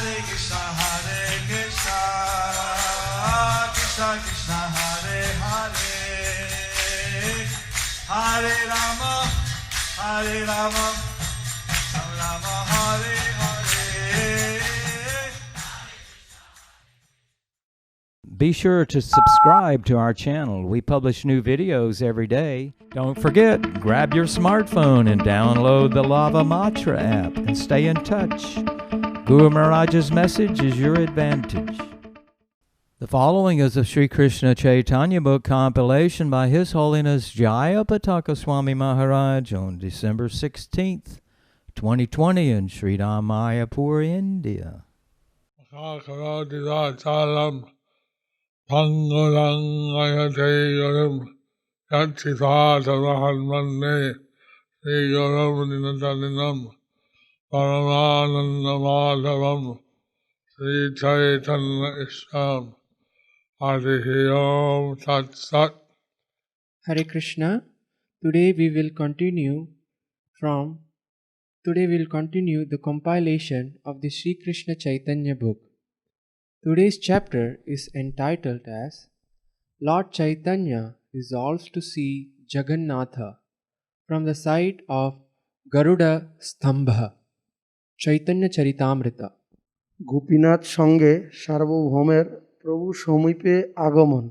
Krishna Krishna Hare Hare, Hare Rama, Hare Rama, Rama Hare Hare. Be sure to subscribe to our channel. We publish new videos every day. Don't forget, grab your smartphone and download the Lava Matra app and stay in touch. Guru Maharaj's message is your advantage. The following is a Sri Krishna Chaitanya book compilation by His Holiness Jaya Pataka Swami Maharaj on December 16th, 2020 in Sri Mayapur, India. Pangarangayateyaram Yatchithatarahanmanne Sriyoram Dinatalinam Paramanandamadhavam Sri Chaitanya Isham Adihiyam Tat Sat. Hare Krishna. Today we will continue the compilation of the Sri Krishna Chaitanya book. Today's chapter is entitled as Lord Chaitanya resolves to see Jagannatha from the side of Garuda Stambha. Chaitanya Charitamrita. Gopinath সঙ্গে সার্বভৌমের প্রভু সমীপে আগমন।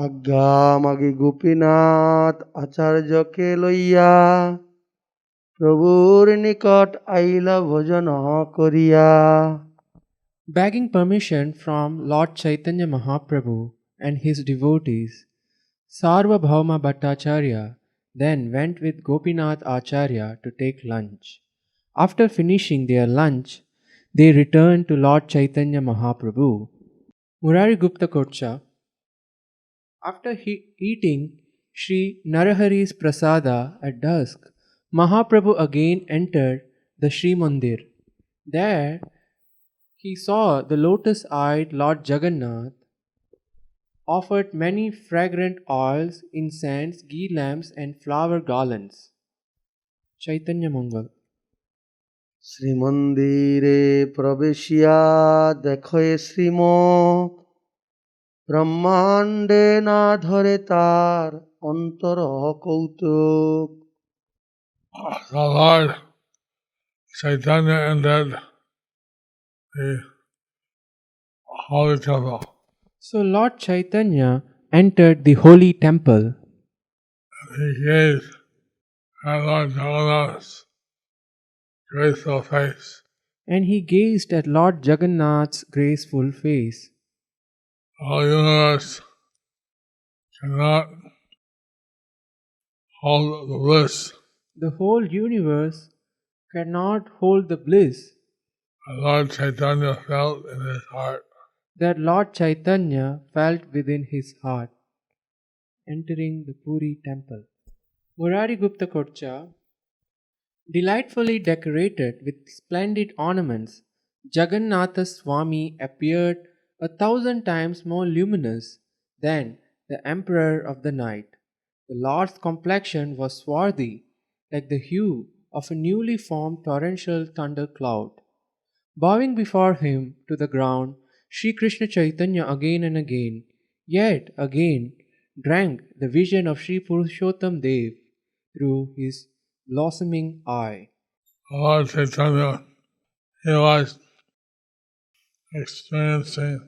আজ্ঞামাগি গোপীনাথ আচার্যকে লইয়া প্রভুর নিকট আইলা ভজন করিয়া। Begging permission from Lord Chaitanya Mahaprabhu and his devotees, Sarvabhauma Bhattacharya then went with Gopinath Acharya to take lunch. After finishing their lunch, they returned to Lord Chaitanya Mahaprabhu. Murari Gupta Kocha. After eating Sri Narahari's Prasada at dusk, Mahaprabhu again entered the Sri Mandir. There, he saw the lotus-eyed Lord Jagannath offered many fragrant oils, incense, ghee lamps and flower garlands. Chaitanya Mangal. শ্রীমন্দিরে প্রবেশিয়া দেখে শ্রীমৎ ব্রহ্মাণ্ডে না ধরে তার অন্তর কৌতুক। The Lord Chaitanya entered the holy temple. So Lord Chaitanya entered the holy temple. He gazed at Lord Jagannath's graceful face. And he gazed at Lord Jagannath's graceful face. All universe cannot hold the bliss The whole universe cannot hold the bliss that Lord Chaitanya felt in his heart. that Lord Chaitanya felt within his heart. Entering the Puri temple. Murari Gupta Kocha. Delightfully decorated with splendid ornaments, Jagannatha Swami appeared 1,000 times more luminous than the emperor of the night. The Lord's complexion was swarthy, like the hue of a newly formed torrential thunder cloud. Bowing before him to the ground, Sri Krishna Chaitanya again and again, yet again, drank the vision of Sri Purushottam Dev through his blossoming eye. Lord Chaitanya, he was experiencing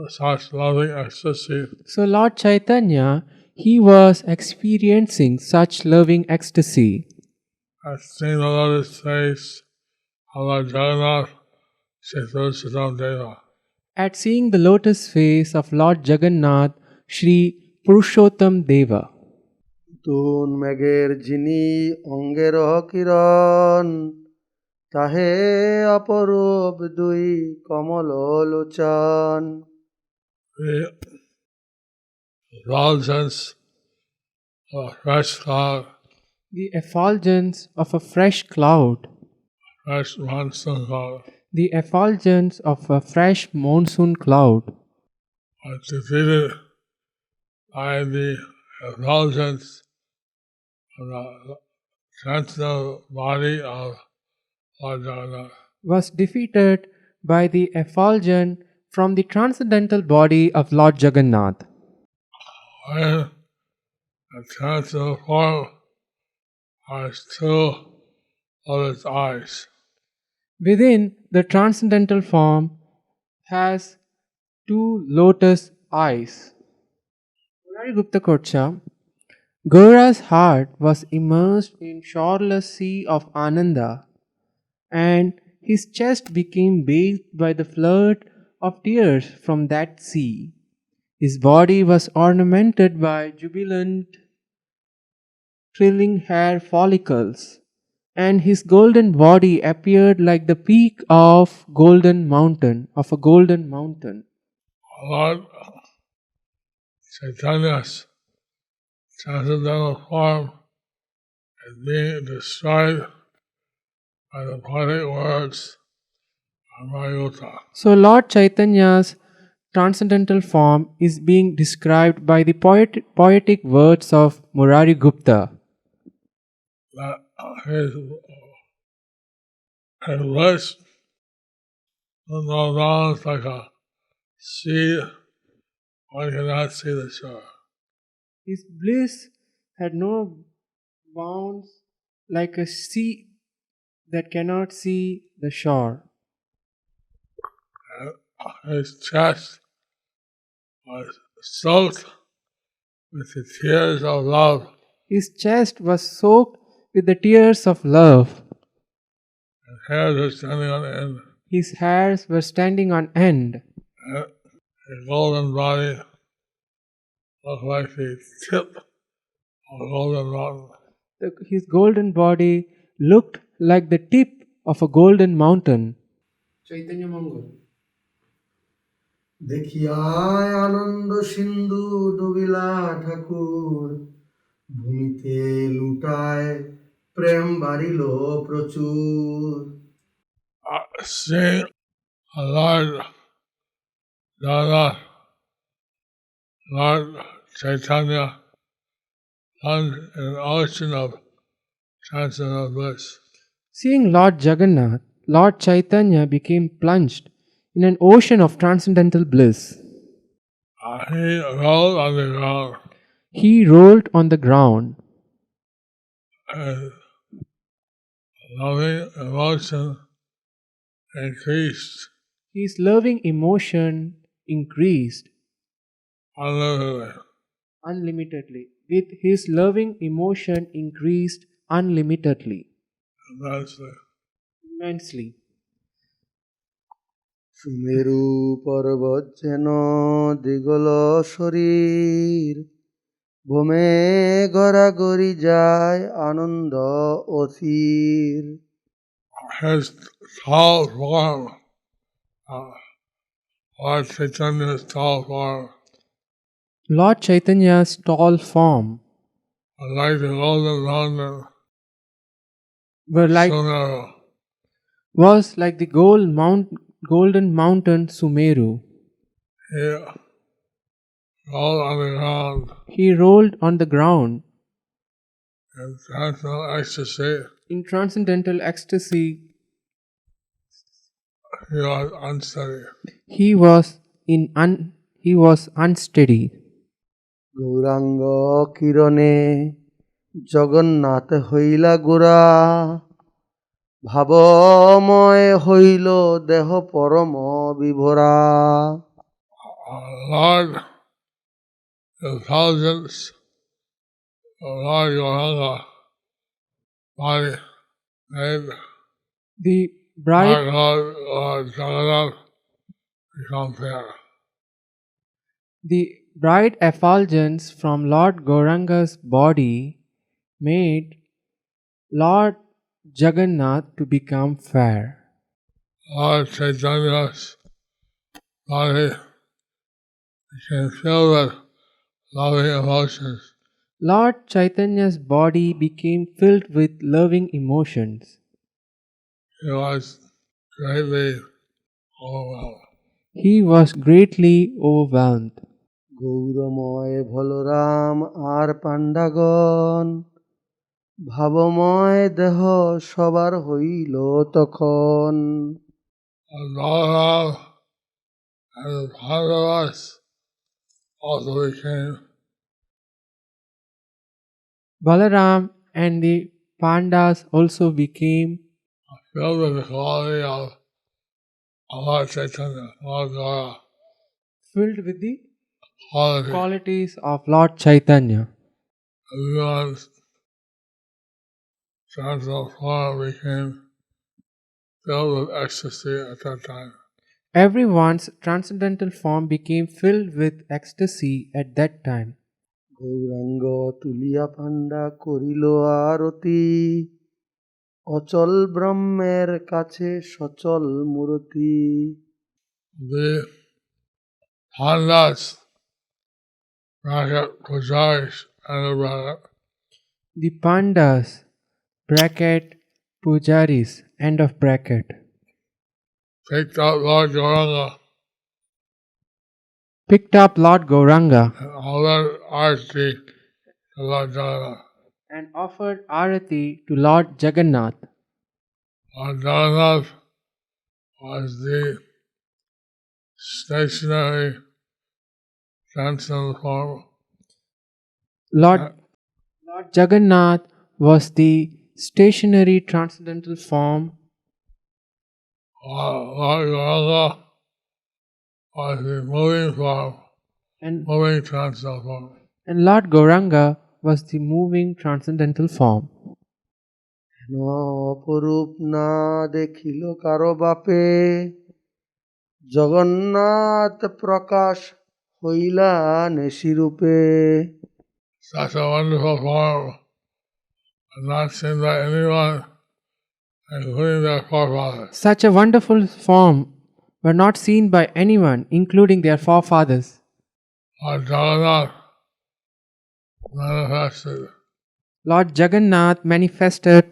such loving ecstasy. So Lord Chaitanya, he was experiencing such loving ecstasy. At seeing the lotus face of Lord Jagannath, Sri Purushottam Deva. At seeing the lotus face of Lord Jagannath, Sri Purushottam Deva. তুন মেঘের যিনি অঙ্গের কিরণ তাহে অপরূপ দুই কমল লোচন। The effulgence of a fresh cloud, The effulgence of a fresh cloud. fresh monsoon cloud, The effulgence of a fresh monsoon cloud was defeated by the effulgence of the sensitive body of Lord Jagannath. was defeated by the effulgence from the transcendental body of Lord Jagannath. When the transcendental form has two of its eyes. Within the transcendental form has two lotus eyes. Murari Gupta Kocha, Gaura's heart was immersed in shoreless sea of Ananda, and his chest became bathed by the flood of tears from that sea. His body was ornamented by jubilant, trilling hair follicles, and his golden body appeared like the peak of a golden mountain. Lord Chaitanya's transcendental form is being described by the poetic words of Mayuta. So Lord Chaitanya's transcendental form is being described by the poetic words of Murari Gupta. That his bliss goes like a sea, one cannot see the shore. His bliss had no bounds like a sea that cannot see the shore. And his chest was soaked with the tears of love. His chest was soaked with the tears of love. His hairs were standing on end. His hairs were standing on end. And his golden body looked like the tip of a golden mountain. His golden body looked like the tip of a golden mountain. Chaitanya Mangala. দেখিয়ায় আনন্দ সিন্ধু ডুবিলা ঠাকুর ভূমিতে লুটায় প্রেম বাড়িল প্রচুর Seeing a Lord Jagannath, Lord Chaitanya, plunged in an ocean of transcendental bliss. Seeing Lord Jagannath, Lord Chaitanya became plunged in an ocean of transcendental bliss. He rolled on the ground He rolled on the ground. and loving emotion increased His loving emotion increased unlimitedly. With his loving emotion increased unlimitedly, immensely. সুমেরু পর্বত যেন দিগল শরীর ভূমে গড়াগড়ি যায় আনন্দ অধীর His tall form, Lord Chaitanya's tall form, Lord Chaitanya's tall form like the golden mountain, Sumeru. was like the golden mountain Sumeru. He rolled on the ground He rolled on the ground in transcendental ecstasy. in transcendental ecstasy. He was unsteady. He was unsteady. Gauranga কিরণে Jagannath হইলা গোরা ভাবময় হইল দেহ পরম বিভরা Lord, the intelligence of Lord Gauranga body made The bright Lord Jagannath become fair. The bright effulgence from Lord Gauranga's body made Lord Jagannath to become fair. Lord Chaitanya's body became filled with loving emotions. Lord Chaitanya's body became filled with loving emotions. He was greatly overwhelmed. He was greatly overwhelmed. গৌরময় ভলরাম আর পাণ্ডাগণ ভাবময় দেহ সবার হইল তখন। And Balaram and the Pandavas also became Balaram and the Pandas also became filled with the quality of Lord Chaitanya, Lord Gaura, filled with the quality. qualities of Lord Chaitanya. Everyone's transcendental form became filled with ecstasy at that time. Everyone's transcendental form became filled with ecstasy at that time. Gauranga তুলিয়া পাণ্ডা করিল আরতি, অচল ব্রহ্মের কাছে সচল মূরতি। The Pandas, bracket, Pujaris, and the bracket, The Pandas, bracket, Pujaris, end of bracket, picked up Lord Gauranga picked up Lord Gauranga and offered arati to Lord Jagannath. and offered arati to Lord Jagannath. Lord Jagannath was the stationary transcendental form. Lord Jagannath was the stationary transcendental form. Lord Gauranga was the moving form, And, moving transcendental form. and Lord Gauranga was the moving transcendental form. অপরূপ না দেখিল কারো বাপে, জগন্নাথ প্রকাশ হইলা নেশিরূপে। Such a wonderful form, not seen by anyone, including their forefathers. Such a wonderful form were not seen by anyone, including their forefathers. Lord Jagannath manifested Lord Jagannath manifested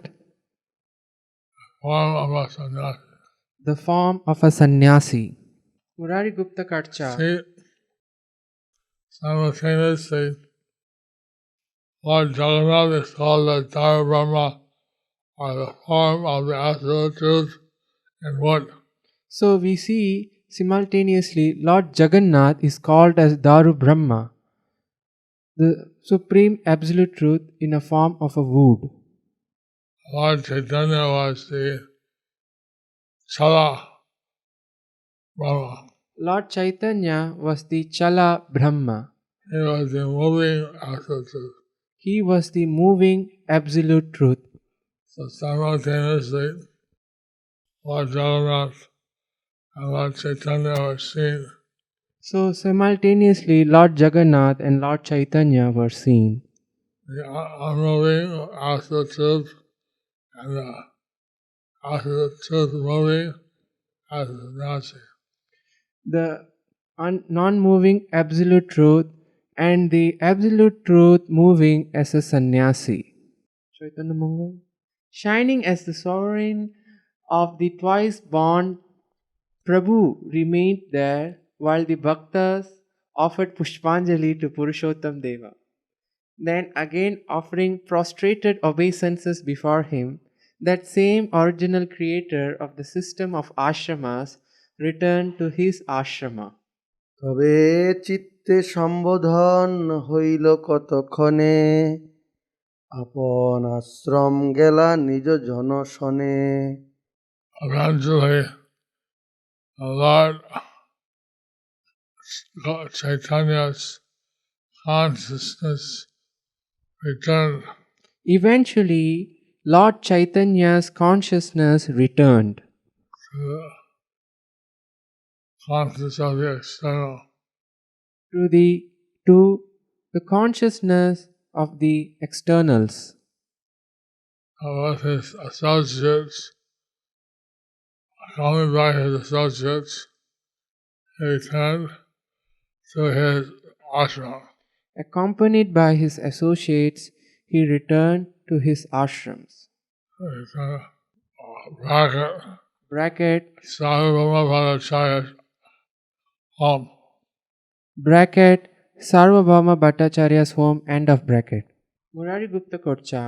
form of a sannyasi. the form of a sannyasi. Murari Gupta Karcha. See, simultaneously, Lord Jagannath is called the Dara Brahma, or the form of the absolute truth in wood. So we see simultaneously Lord Jagannath is called as Daru Brahma, the supreme absolute truth in a form of a wood. Lord Chaitanya was the Chala Brahma. Lord Chaitanya was the Chala Brahma. He was the moving absolute truth. He was the moving absolute truth. So simultaneously, Lord Jagannath and Lord Chaitanya were seen. So simultaneously Lord Jagannath and Lord Chaitanya were seen. The unmoving absolute truth and the absolute truth moving as a Nasi. The non-moving absolute truth and the absolute truth moving as a sannyasi. Chaitanya Mangal. Shining as the sovereign of the twice born, Prabhu remained there while the bhaktas offered Pushpanjali to Purushottam Deva. Then again offering prostrated obeisances before him, that same original creator of the system of ashramas returned to his ashrama. তবে চিত্তে সম্বোধন হইল কতক্ষণে, আপন আশ্রম গেলা নিজ জনসনে। Eventually, the Lord Chaitanya's consciousness returned. Eventually, Lord Chaitanya's consciousness returned To the consciousness of the external. to the consciousness of the externals. With his associates, accompanied by his associates, he returned to his ashram. Accompanied by his associates, he returned to his ashrams. Bracket, Bracket, Sarvabhauma Bhattacharya's home. bracket, Sarvabhauma Bhattacharya's home, end of bracket. Murari Gupta Kocha.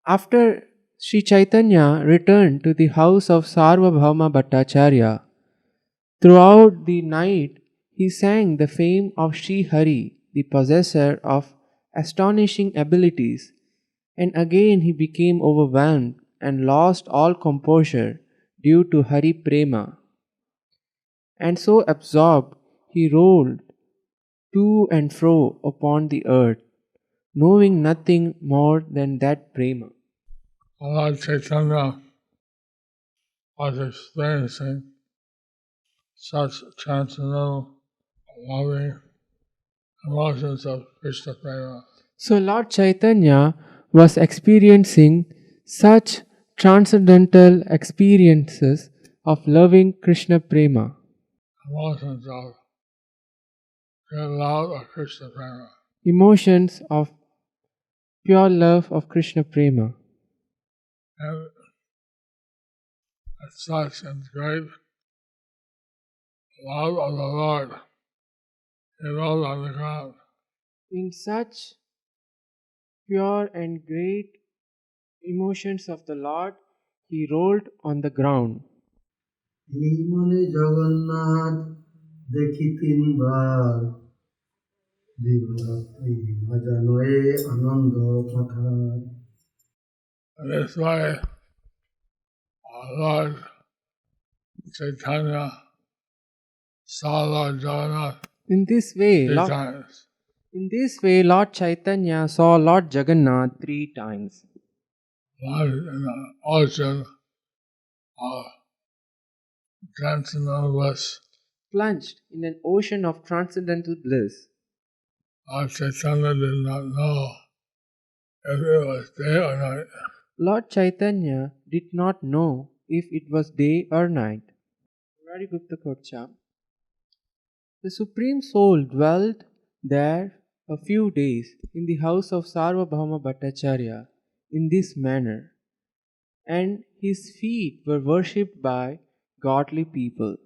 After Sri Chaitanya returned to the house of Sarvabhauma Bhattacharya, throughout the night he sang the fame of Sri Hari, the possessor of astonishing abilities, and again he became overwhelmed and lost all composure due to Hari Prema. And so absorbed, he rolled to and fro upon the earth, knowing nothing more than that Prema. Lord Chaitanya was experiencing such transcendental loving emotions of Krishna Prema. So Lord Chaitanya was experiencing such transcendental experiences of loving Krishna Prema, Emotions of pure love of Krishna Prema. emotions of pure love of Krishna Prema. And as such, in great love of the Lord, he rolled on the ground. In such pure and great emotions of the Lord, he rolled on the ground. এই মনে জগন্নাথ দেখি তিনবার দিবারাত্রি বাজানো এ আনন্দ কথা। And this way, Lord Chaitanya saw Lord Jagannath In this way, 3 times. Lord Chaitanya saw Lord Jagannath 3 times. One in the ocean of transcendental bliss. Plunged in an ocean of transcendental bliss. Lord Chaitanya did not know if it was day or night. Lord Chaitanya did not know if it was day or night. Gupta Kocha. The Supreme Soul dwelt there a few days in the house of Sarvabhauma Bhattacharya in this manner, and his feet were worshipped by godly people.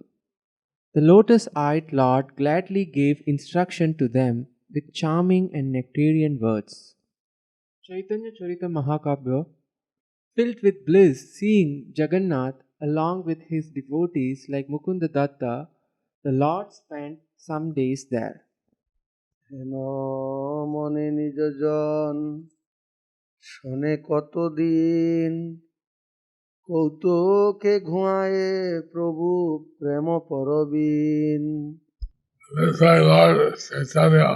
The lotus-eyed Lord gladly gave instruction to them with charming and nectarian words. Chaitanya Charita Mahakabya, filled with bliss seeing Jagannath along with his devotees like Mukunda Datta, the Lord spent some days there. হেন মনে নিজ জন শোনে কতদিন কৌতুকে ঘুমায়ে প্রভু প্রেম পরবীন। This way, Lord Chaitanya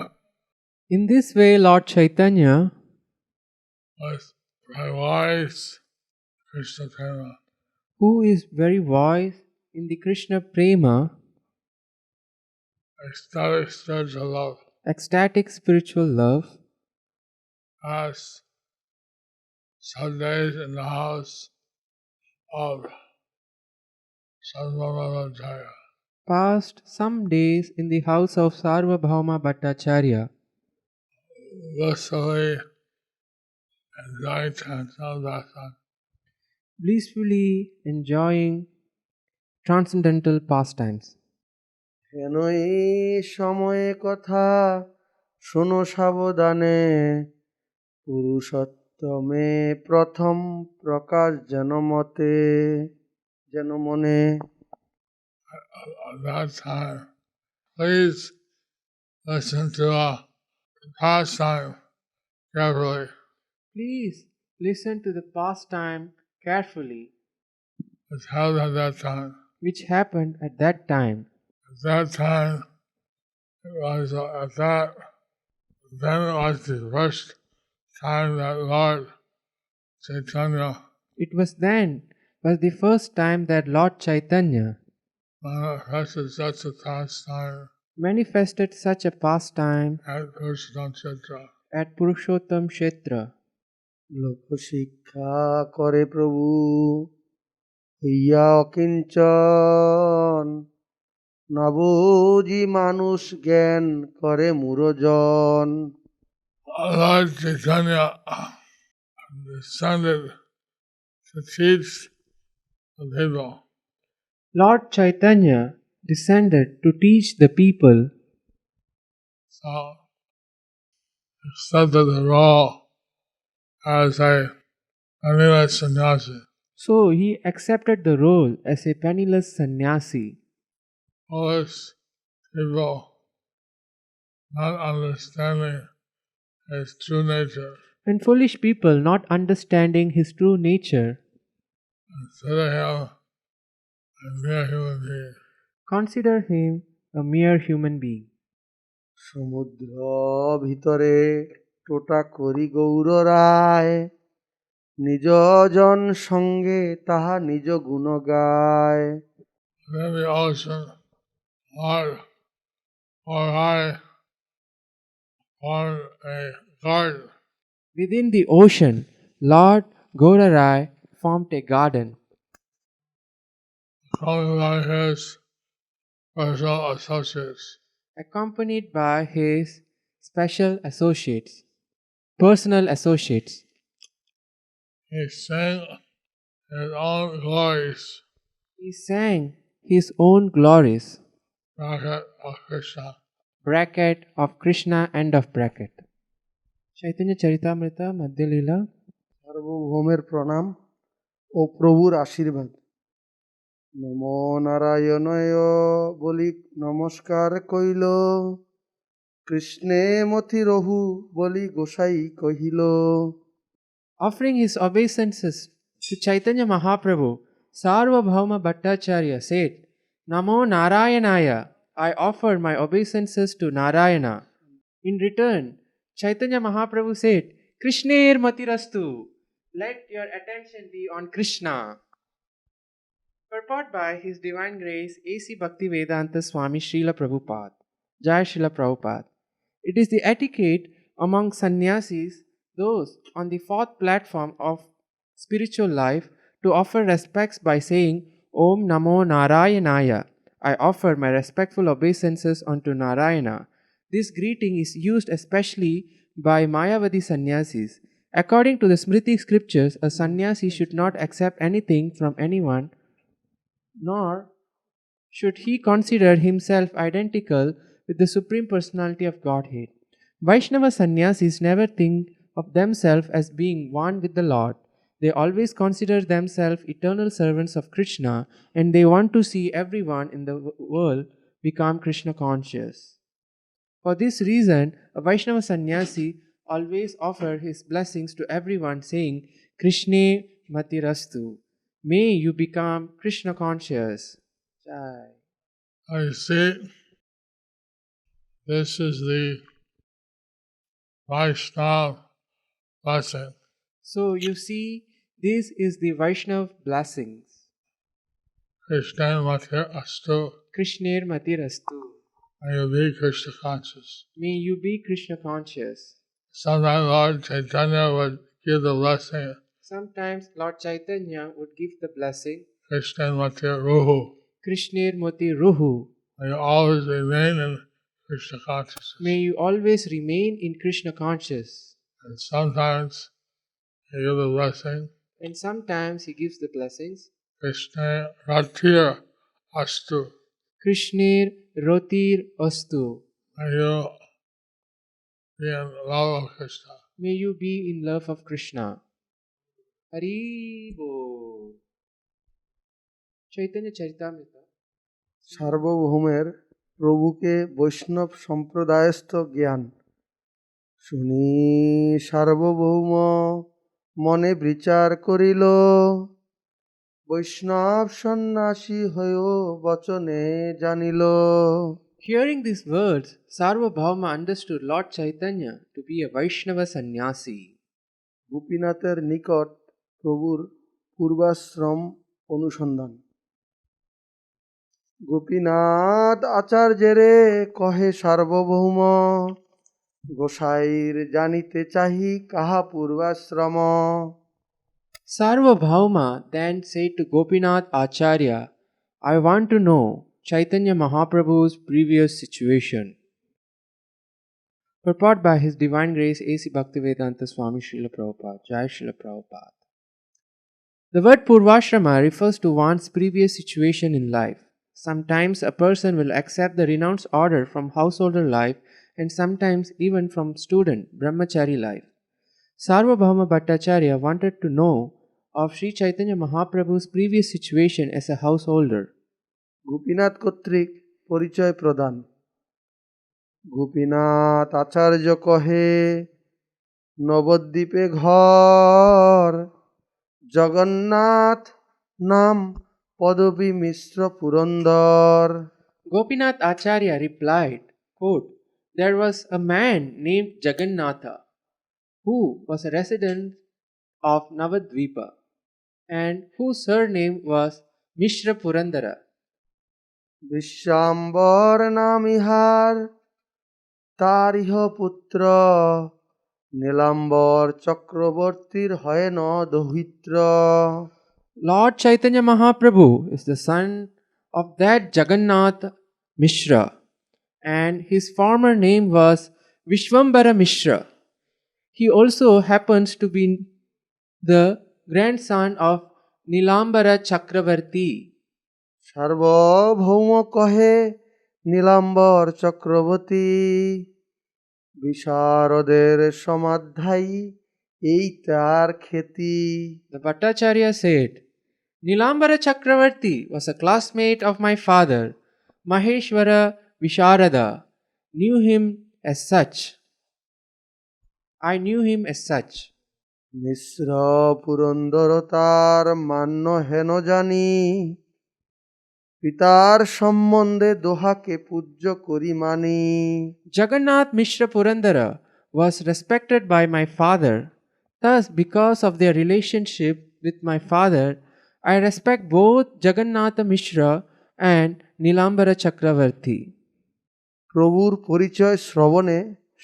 In this way, Lord Chaitanya was very wise Krishna Prema. who is very wise in the Krishna Prema, Ecstatic spiritual love, ecstatic spiritual love, passed some days in the house of Sarvabhaumacharya. passed some days in the house of Sarvabhauma Bhattacharya, blissfully enjoying transcendental darshan. blissfully enjoying transcendental pastimes. হেন এই সময়ে কথা শোনো সাবধানে পুরুষোত্তমে প্রথম প্রকাশ যেন মতে যেন মনে। At that time, please listen to a pastime carefully. Please listen to the pastime carefully, It's held at that time. which happened at that time. At that time, it was then it was the first time that Lord Chaitanya It was the first time that Lord Chaitanya manifested such a pastime manifested such a pastime at Purushottam Kshetra. at Purushottam Kshetra. লোক শিক্ষা করে প্রভু হইয়া অকিঞ্চন নবুঝি মানুষ জ্ঞান করে মুরজন। Lord Chaitanya descended to teach the people. Lord Chaitanya descended to teach the people, So, accepted the role as a penniless sannyasi. So he accepted the role as a penniless sannyasi. Foolish people not understanding his true nature. And foolish people, not understanding his true nature, Consider him a mere human being. consider him a mere human being. সমুদ্র ভিতরে টোটা করি গৌর রায়, নিজ জন সঙ্গে তাহা নিজ গুণ গায়। Within the ocean, Lord or I formed a garden. Within the ocean, Lord Gorarai formed a garden, Accompanied by his personal associates. accompanied by his special associates, personal associates. He sang his own glories, He sang his own glories, bracket of Krishna. bracket of Krishna, end of bracket. Chaitanya Charitamrita Madhya Leela. সার্বভৌমের প্রণাম ও প্রভুর আশীর্বাদ। নমো নারায়ণয় বলি নমস্কার কইল, কৃষ্ণে মতি রহু বলি গোসাই কহিল। Offering his obeisances to Chaitanya Mahaprabhu, Sarvabhauma Bhattacharya said, Namo Narayanaya, I offer my obeisances to Narayana. In return, Chaitanya Mahaprabhu said, Krishner Matirastu, let your attention be on Krishna. Purport by His Divine Grace A.C. Bhaktivedanta Swami Srila Prabhupada. Jai Srila Prabhupada. It is the etiquette among sannyasis, those on the fourth platform of spiritual life, to offer respects by saying Om Namo Narayanaya. I offer my respectful obeisances unto Narayana. This greeting is used especially by Mayavadi sannyasis. According to the Smriti scriptures, a sannyasi should not accept anything from anyone, nor should he consider himself identical with the Supreme Personality of Godhead. Vaishnava sannyasis never think of themselves as being one with the Lord. They always consider themselves eternal servants of Krishna, and they want to see everyone in the world become Krishna conscious. For this reason, a Vaishnava sannyasi always offer his blessings to everyone, saying, Krishne Matirastu. May you become Krishna conscious. Jai. I see this is the Vaishnava blessing. So you see, this is the Vaishnav blessings. Krishna Matir Astu. Krishner Matirastu. May you be Krishna conscious. May you be Krishna conscious. Sometimes Lord Chaitanya would give the blessing, Sometimes Lord Chaitanya would give the blessing, Krishna Matir Ruhu. Krishner Mati Ruhu. May you always remain in Krishna consciousness. May you always remain in Krishna conscious. And sometimes he gives the blessing, And sometimes he gives the blessings, Krishna Ratir Astu. Krishner Rotir Astu. May you be in love of Krishna. May you be in love of Krishna. Hari Bo. Chaitanya Charitamrita. সার্বভৌমের প্রভুকে বৈষ্ণব সম্প্রদায়স্থ জ্ঞান শুনি সার্বভৌম মনে বিচার করিল, বৈষ্ণব সন্ন্যাসী হয়েও বচনে জানিল। Hearing these words, Sarvabhauma understood Lord Chaitanya to be a Vaishnava sannyasi. গোপীনাথের নিকট প্রভুর পূর্বাশ্রম অনুসন্ধান। গোপীনাথ আচার্যেরে কহে সার্বভৌম, গোসাইর জানিতে চাহি কাহা পূর্বাশ্রম। Sarvabhauma then said to Gopinath Acharya, I want to know Chaitanya Mahaprabhu's previous situation. Purport by His Divine Grace A.C. Bhaktivedanta Swami Srila Prabhupada. Jai Srila Prabhupada. The word Purvashrama refers to one's previous situation in life. Sometimes a person will accept the renounced order from householder life, and sometimes even from student, brahmachari life. Sarvabhauma Bhattacharya wanted to know of Sri Chaitanya Mahaprabhu's previous situation as a householder. Gopinath কর্তৃক পরিচয় প্রদান। গোপীনাথ আচার্য কহে, নবদ্বীপে ঘর, জগন্নাথ নাম পদবী মিশ্র Purandara. Gopinath Acharya replied, quote, "There was a man named Jagannatha who was a resident of Navadvipa and whose surname was Mishra Purandara. বিশ্বাম্বর নাম ইহার, তার ইহ পুত্র, নীলাম্বর চক্রবর্তীর হয় ন দহিত্র। Lord Chaitanya Mahaprabhu is the son of that Jagannath Mishra, and his former name was Vishwambara Mishra. He also happens to be the grandson of Nilambara Chakravarti. সার্বভৌম কহে, নীলাম্বর চক্রবর্তী, বিশারদের সমাধ্যায়ী এই তার খ্যাতি। The Bhattacharya said, Nilambara Chakravarti was a classmate of my father, Maheshwara Visharada. Knew him as such. I knew him as such. মিশ্র পুরন্দর তার মান্য হেন জানি, পিতার সম্বন্ধে দোহাকে পূজ্য করি মানি। Jagannath Mishra Purandara was respected by my father. Thus, because of their relationship with my father, I respect both Jagannatha Mishra and Nilambara Chakravarti. প্রভুর পরিচয় শ্রবণে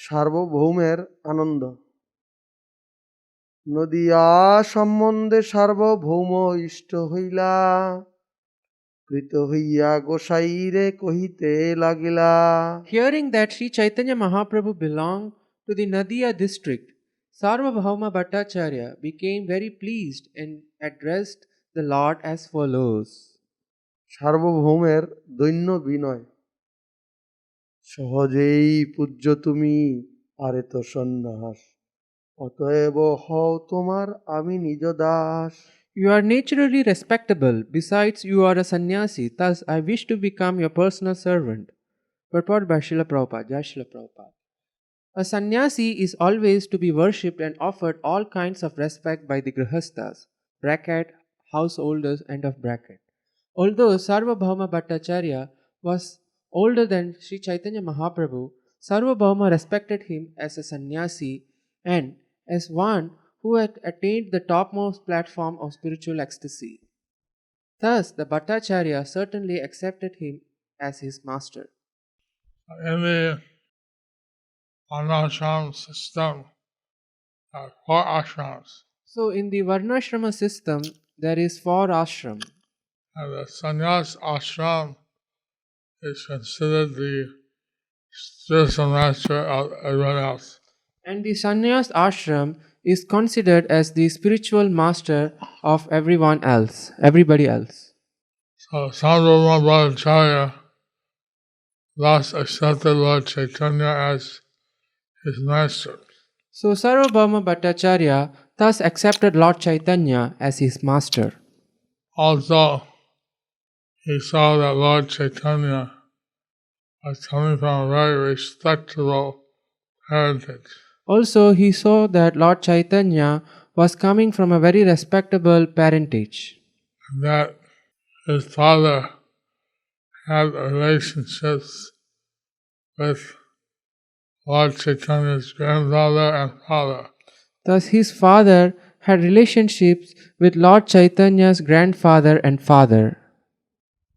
সার্বভৌমের আনন্দ। নদিয়া সম্বন্ধে সার্বভৌম ইষ্ট হইলা, কৃত হইয়া গোসাইরে কহিতে লাগিলা। Hearing that Sri Chaitanya Mahaprabhu belonged to the Nadia district, Sarvabhauma Bhattacharya became very pleased and addressed the Lord as follows. সার্বভৌমের দৈন্য বিনয়। সহজেই পূজ্য তুমি, আরে তো সন্ন্যাস, অতএব হও তোমার আমি নিজ Das. You are naturally respectable, besides you are a sannyasi, thus I wish to become your personal servant. Purport by Srila Prabhupada, Jai Srila Prabhupada. A sannyasi is always to be worshipped and offered all kinds of respect by the grihasthas, bracket, householders, end of bracket. Although Sarvabhauma Bhattacharya was older than Sri Chaitanya Mahaprabhu, Sarvabhauma respected him as a sannyasi and as one who had attained the topmost platform of spiritual ecstasy. Thus, the Bhattacharya certainly accepted him as his master. In the Varnashram system, there are 4 ashrams, So, in the Varnashrama system, there is 4 ashram, and the sannyas ashram is considered the spiritual master of everyone else. and the sannyas ashram is considered as the spiritual master of everybody else. So Sarvabhauma Bhattacharya thus accepted Lord Chaitanya as his master. So, Sarvabhauma Bhattacharya thus accepted Lord Chaitanya as his master. Also, he saw that Lord Chaitanya was coming from a very respectable parentage. Also, he saw that Lord Chaitanya was coming from a very respectable parentage, And that his father had relationships with Lord Chaitanya's grandfather and father. thus, his father had relationships with Lord Chaitanya's grandfather and father.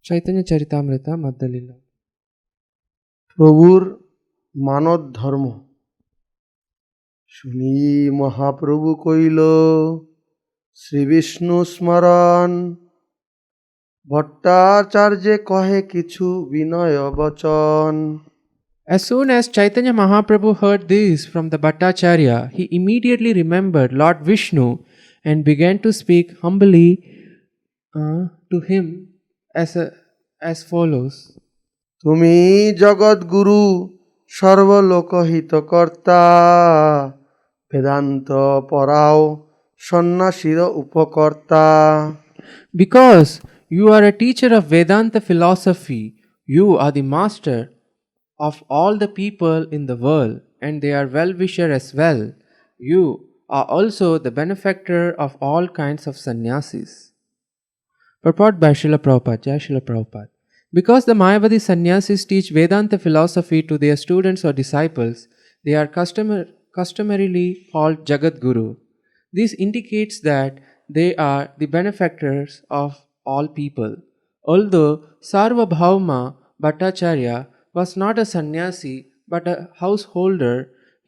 Chaitanya Charitamrita Madhya-lila. প্রভুর মানব ধর্ম শুনি মহাপ্রভু কইল, শ্রী বিষ্ণু স্মরণ, ভট্টাচার্যে কহে কিছু বিনয় বচন। As soon as Chaitanya Mahaprabhu heard this from the Bhattacharya, he immediately remembered Lord Vishnu and began to speak humbly to him as follows. তুমি জগৎগুরু সর্বলোকহিতকর্তা, বেদান্ত পড়াও সন্ন্যাসীর উপকর্তা। Because you are a teacher of Vedanta philosophy, you are the master of all the people in the world, and they are well-wisher as well. You are also the benefactor of all kinds of sannyasis. Purport by Srila Prabhupada, Jai Srila Prabhupada. Because the Mayavadi sannyasis teach Vedanta philosophy to their students or disciples, they are customarily called Jagat Guru. This indicates that they are the benefactors of all people. Although Sarvabhauma Bhattacharya was not a sannyasi but a householder,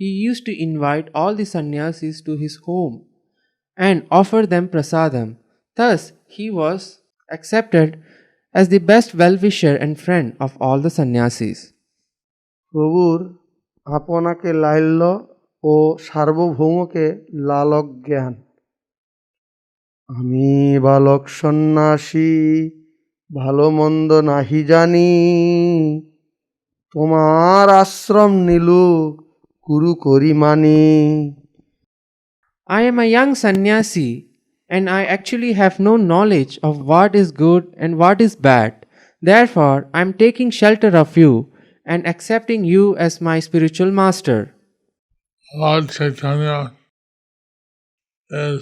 he used to invite all the sannyasis to his home and offer them prasadam. Thus, he was accepted as the best well-wisher and friend of all the sannyasis. প্রভুর আপনাকে লাল্য ও সার্বভৌমকে লালক জ্ঞান। আমি বালক সন্ন্যাসী ভালো মন্দ নাহি জানি, তোমার আশ্রম নীলু গুরু করি মানি। I am a young sannyasi and I actually have no knowledge of what is good and what is bad. Therefore, I am taking shelter of you and accepting you as my spiritual master. Lord Chaitanya is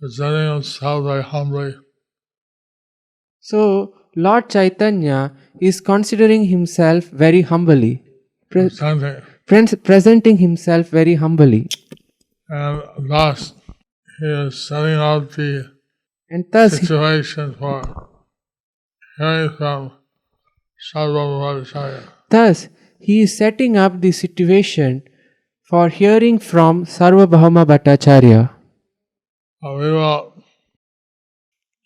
presenting himself very humbly. So, Lord Chaitanya is considering himself very humbly, presenting himself very humbly. And thus, he is setting out the And thus, situation for hearing from Sarvabhaumacharya. thus he is setting up the situation for hearing from Sarvabhauma Bhattacharya. We will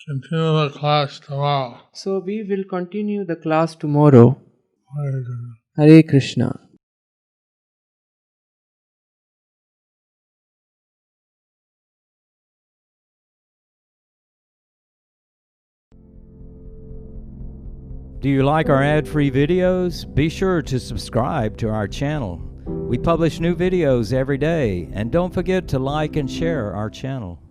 continue the class tomorrow. So, we will continue the class tomorrow. Hare Krishna. Hare Krishna. Do you like our ad-free videos? Be sure to subscribe to our channel. We publish new videos every day, and don't forget to like and share our channel.